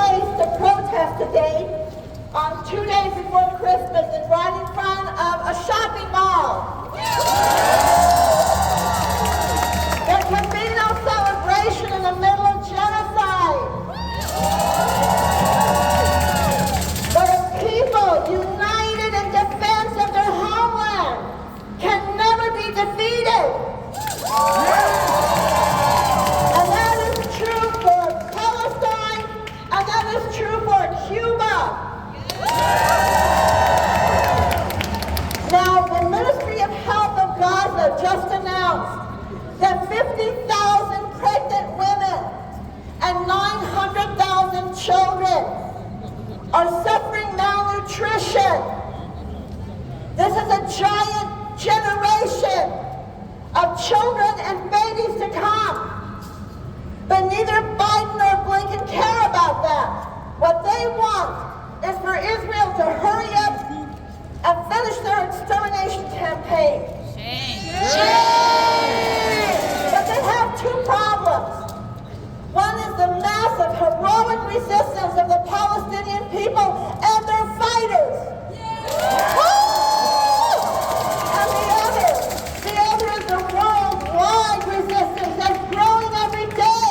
place to protest today on 2 days before Christmas is right in front of a shopping mall. There can be no celebration in the middle of genocide. But a people united in defense of their homeland can never be defeated. And that is true for Palestine, and that is true for Cuba. Now, the Ministry of Health of Gaza just announced that 50,000 pregnant women and 900,000 children are suffering malnutrition. This is a giant generation of children and babies to come. But neither Biden nor Blinken care about that. What they want is for Israel to hurry up and finish their extermination campaign. But they have two problems. One is the massive heroic resistance of the Palestinian people and their fighters. And the other is the worldwide resistance that's growing every day.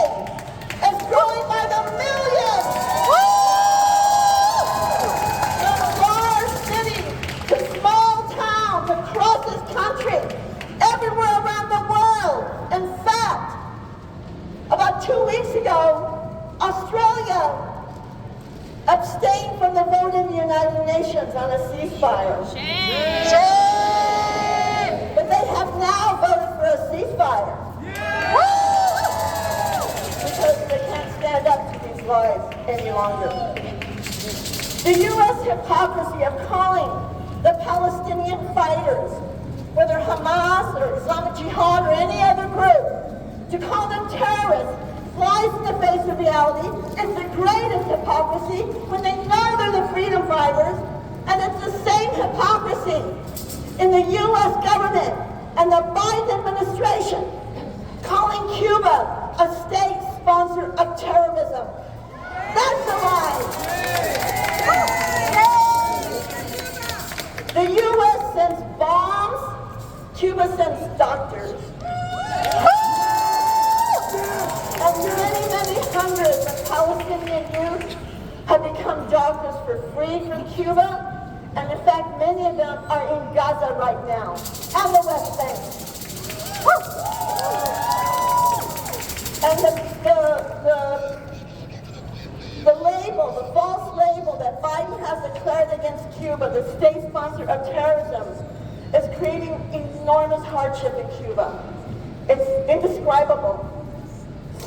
It's growing by the millions. From large cities to small towns across this country, everywhere around the world. In fact, about 2 weeks ago, Australia abstained from the vote in the United Nations on a ceasefire. But they have now voted for a ceasefire. Because they can't stand up to these lies any longer. The U.S. hypocrisy of calling the Palestinian fighters, whether Hamas or Islamic Jihad or any other group, to call them terrorists flies in the face of reality. It's the greatest hypocrisy when they know they're the freedom fighters, and it's the same hypocrisy in the U.S. government and the Biden administration calling Cuba a state sponsor of terrorism. That's a lie. The U.S. sends bombs, Cuba sends doctors. And many, many hundreds of Palestinian youth have become doctors for free from Cuba. And in fact, many of them are in Gaza right now, and the West Bank. And the label, the false label that Biden has declared against Cuba, the state sponsor of terrorism, is creating enormous hardship in Cuba. It's indescribable.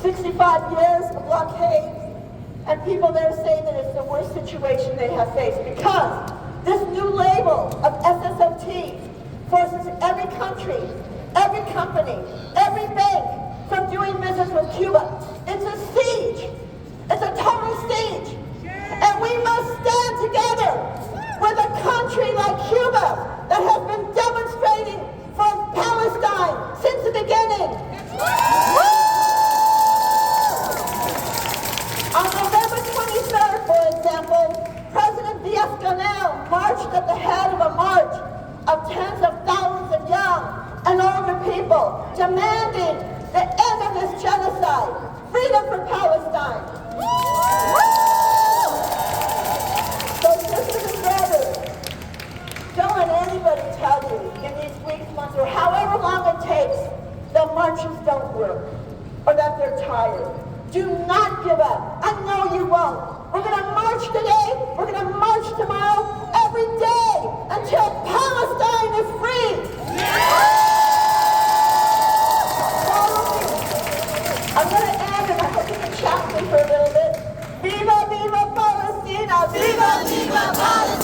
65 years of blockade, and people there say that it's the worst situation they have faced because this new label of SSOT forces every country, every company, every bank from doing business with Cuba. It's a siege. It's a total siege. And we must stand together with a country like Cuba that has been demonstrating for Palestine since the beginning. On November 23rd, for example, President Diaz-Canel marched at the head of a march of tens of thousands of young and older people demanding the end of this genocide, freedom for Palestine. So sisters and brothers, don't let anybody tell you in these weeks, months, or however long it takes that marches don't work or that they're tired. Do not give up. I know you won't. We're going to march today. We're going to march tomorrow, every day, until Palestine is free. I'm going to end, and I hope you can chat with me for a little bit. Viva Viva Palestina! Viva Viva Palestina!